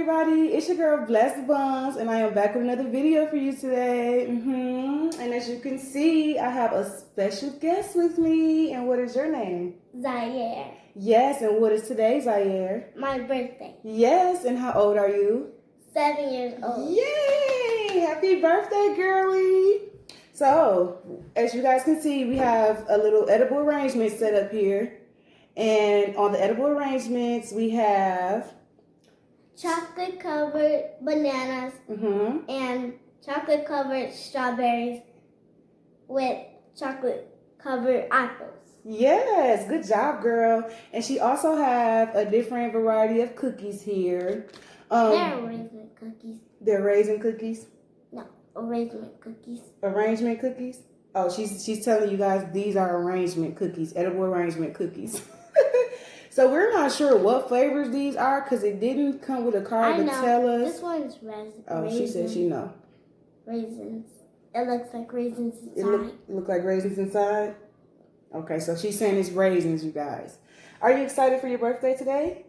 everybody, it's your girl Blessed Buns, and I am back with another video for you today. And as you can see, I have a special guest with me. And what is your name? Zaire. Yes, and what is today, Zaire? My birthday. Yes, and how old are you? 7 years old. Yay! Happy birthday, girly! So, as you guys can see, we have a little edible arrangement set up here. And on the edible arrangements, we have chocolate covered bananas and chocolate covered strawberries with chocolate covered apples. Yes, good job, girl. And she also have a different variety of cookies here. They're raisin cookies. They're raisin cookies? No, arrangement cookies. Arrangement cookies? Oh, she's telling you guys these are arrangement cookies, edible arrangement cookies. So we're not sure what flavors these are because it didn't come with a card to tell us. This one's raisins. Oh, she said she know. Raisins. It looks like raisins inside. It look like raisins inside? Okay, so she's saying it's raisins, you guys. Are you excited for your birthday today?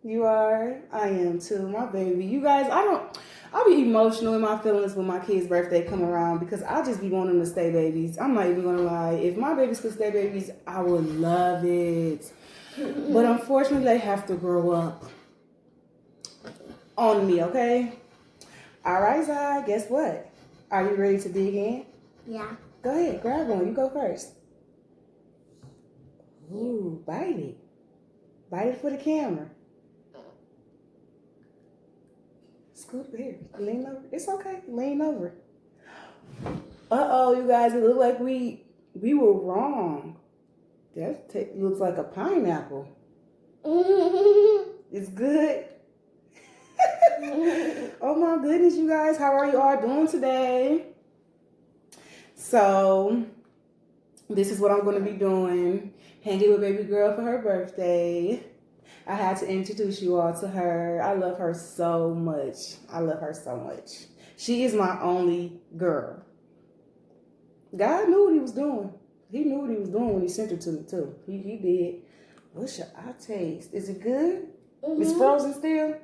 You are? I am too, my baby. You guys, I'll be emotional in my feelings when my kid's birthday come around because I'll just be wanting them to stay babies. I'm not even gonna lie. If my babies could stay babies, I would love it. But unfortunately, they have to grow up on me, okay? All right, Zai, guess what? Are you ready to dig in? Yeah. Go ahead, grab one. You go first. Ooh, bite it. Bite it for the camera. Scoop it here. Lean over. It's okay. Lean over. Uh-oh, you guys. It looked like we were wrong. That looks like a pineapple. It's good. Oh my goodness, you guys. How are you all doing today? So, this is what I'm going to be doing. Hanging with baby girl for her birthday. I had to introduce you all to her. I love her so much. I love her so much. She is my only girl. God knew what he was doing. He knew what he was doing when he sent her to me, too. He did. What should I taste? Is it good? It's frozen still?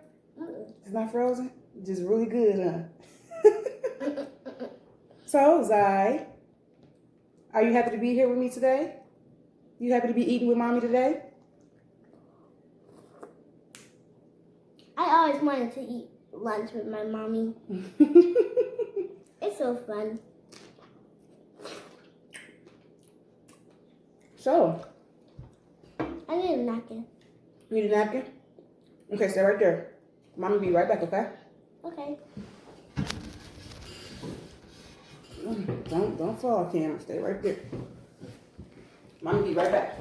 It's not frozen? Just really good, huh? So, Zai, are you happy to be here with me today? You happy to be eating with mommy today? I always wanted to eat lunch with my mommy. It's so fun. So, I need a napkin. you need a napkin? Okay, stay right there. Mommy be right back, okay? Okay. Don't fall, Cam. Stay right there. Mommy be right back.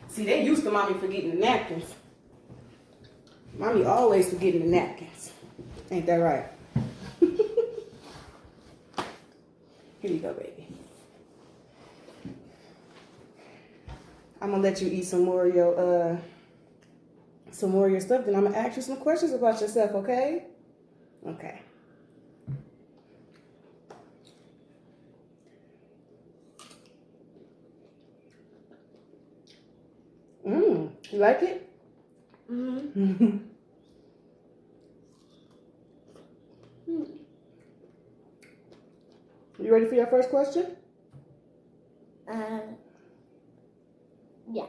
See, they used to mommy forgetting the napkins. Mommy always forgetting the napkins. Ain't that right? Here you go, baby. I'm gonna let you eat some more of your stuff, then I'm gonna ask you some questions about yourself, okay? Okay. You like it? You ready for your first question? Yeah.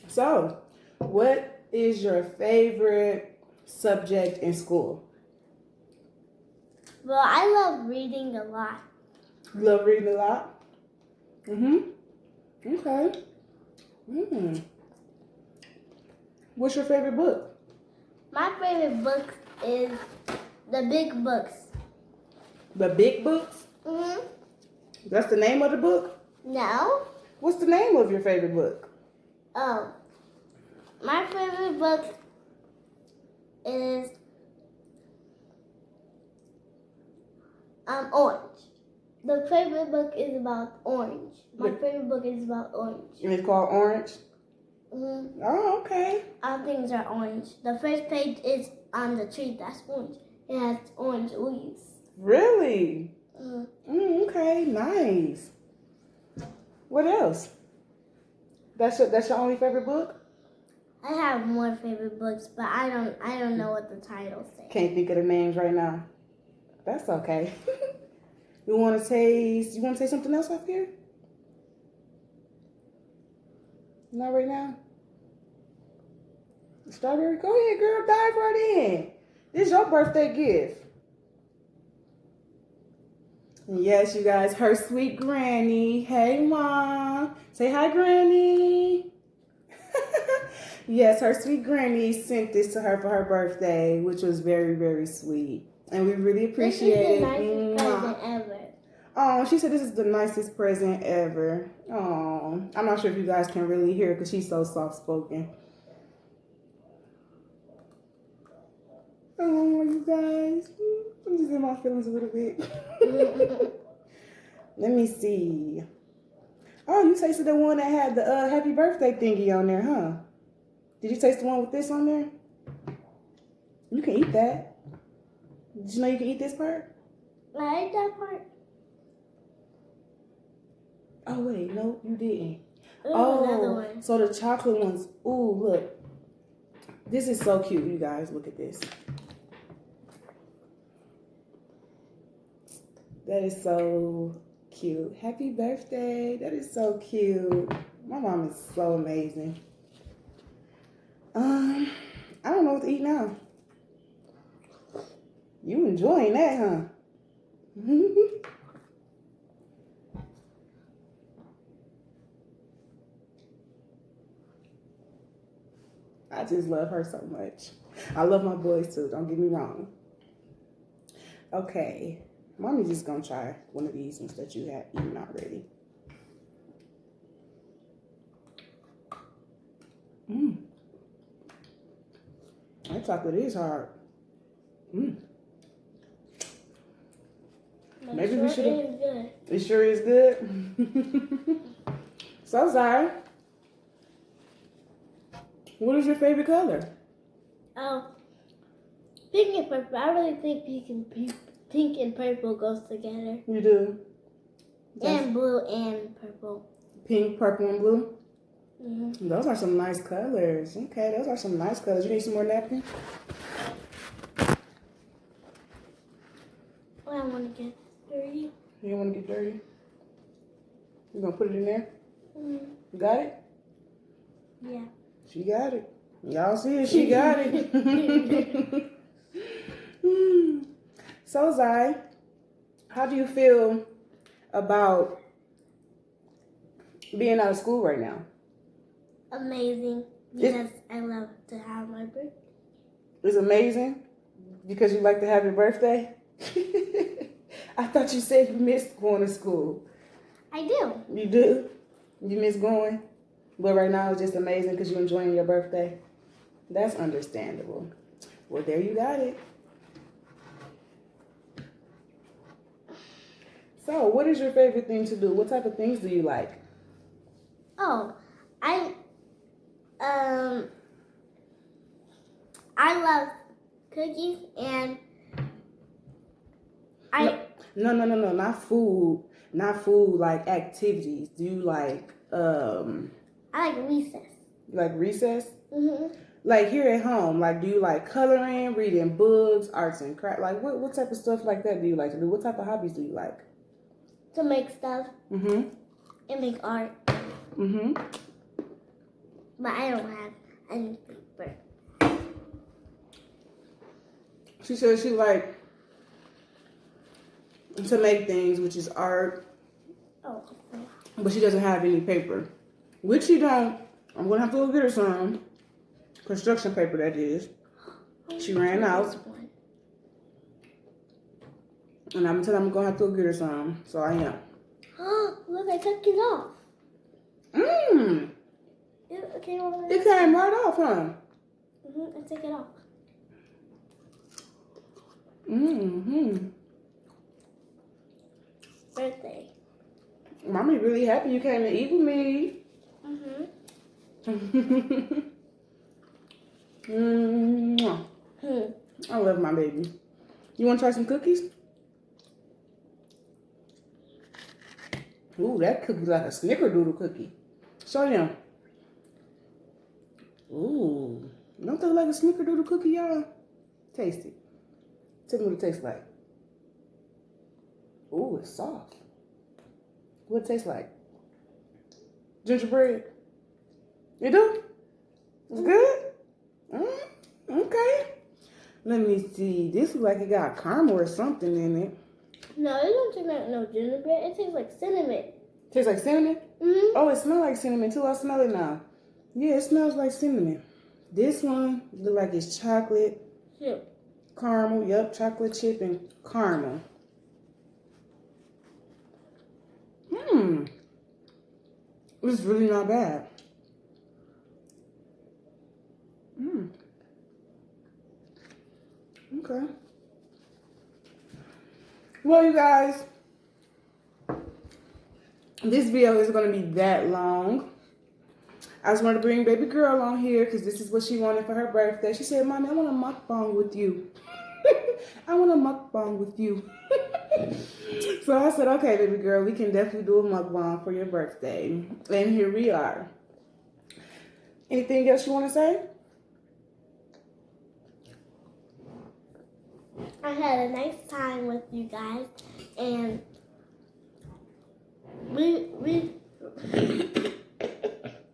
So, what is your favorite subject in school? Well, I love reading a lot. You love reading a lot? Okay. What's your favorite book? My favorite book is the big books. The Big Books? That's the name of the book? No. What's the name of your favorite book? Oh. My favorite book is orange. The favorite book is about orange. My favorite book is about orange. And it's called Orange? Oh, okay. All things are orange. The first page is on the tree. That's orange. It has orange leaves. Really? Okay, nice. What else? That's your only favorite book? I have more favorite books, but I don't know what the titles say. Can't think of the names right now. That's okay. You want to taste something else up here? Not right now. Strawberry? Go ahead, girl. Dive right in. This is your birthday gift. And yes, you guys, her sweet granny. Hey, Mom. Say hi, Granny. Yes, her sweet granny sent this to her for her birthday, which was very, very sweet. And we really appreciate it. This is the nicest present ever. Oh, she said this is the nicest present ever. Oh, I'm not sure if you guys can really hear because she's so soft-spoken. Oh, you guys. I'm just in my feelings a little bit. Let me see. Oh, you tasted the one that had the happy birthday thingy on there, huh? Did you taste the one with this on there? You can eat that. Did you know you can eat this part? I ate that part. Oh, wait. No, you didn't. Ooh, another one. So the chocolate ones. Ooh, look. This is so cute, you guys. Look at this. That is so cute. Happy birthday. That is so cute. My mom is so amazing. I don't know what to eat now. You enjoying that, huh? I just love her so much. I love my boys too, don't get me wrong. Okay, Mommy's just gonna try one of these ones that you have eaten already. That chocolate is hard. Maybe we should have. It sure is good. So, Zai, what is your favorite color? Oh, pink and purple. I really think pink and purple goes together. You do? And blue and purple. Pink, purple, and blue? Mm-hmm. Those are some nice colors. Okay, those are some nice colors. You need some more napkin? I don't want to get dirty. You don't want to get dirty? You gonna put it in there? Mm-hmm. You got it? Yeah. She got it. Y'all see it? She got it. So, Zai, how do you feel about being out of school right now? Amazing, because I love to have my birthday. It's amazing because you like to have your birthday? I thought you said you missed going to school. I do. You do? You miss going? But right now it's just amazing because you're enjoying your birthday? That's understandable. Well, there you got it. So, what is your favorite thing to do? What type of things do you like? Oh, I love cookies and No, not food. Not food, like activities. Do you like, I like recess. You like recess? Mm-hmm. Like here at home, like do you like coloring, reading books, arts and crafts? Like what type of stuff like that do you like to do? What type of hobbies do you like? To make stuff. Mm-hmm. And make art. Mm-hmm. But I don't have any paper. She says she like to make things, which is art. Oh. But she doesn't have any paper. Which she don't. I'm gonna have to go get her some. Construction paper, that is. She ran out. And I'm gonna have to go get her some. So I am. Look, I took it off. It came off. It came right off, huh? I took it off. Birthday. Mommy really happy you came to eat with me. I love my baby. You want to try some cookies? Ooh, that cookie like a snickerdoodle cookie. Show them. Ooh, don't that look like a snickerdoodle cookie, y'all? Taste it. Tell me what it tastes like. Ooh, it's soft. What it tastes like? Gingerbread. You do? It's good? Okay. Let me see. This looks like it got caramel or something in it. No, it don't taste like no gingerbread. It tastes like cinnamon. Tastes like cinnamon? Mm-hmm. Oh, it smells like cinnamon too. I smell it now. Yeah, it smells like cinnamon. This one look like it's chocolate. Chip. Caramel. Yep, chocolate chip and caramel. It's really not bad. Okay. Well, you guys, this video isn't going to be that long. I just wanted to bring baby girl on here because this is what she wanted for her birthday. She said, Mommy, I want a mukbang with you. I want a mukbang with you. So I said, okay, baby girl, we can definitely do a mukbang for your birthday. And here we are. Anything else you want to say? I had a nice time with you guys, and we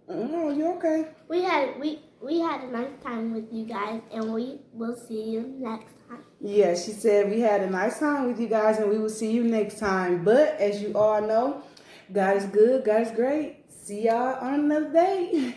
Oh, you okay? we had a nice time with you guys, and we will see you next time. Yeah, she said we had a nice time with you guys, and we will see you next time. But as you all know, God is good, God is great. See y'all on another day.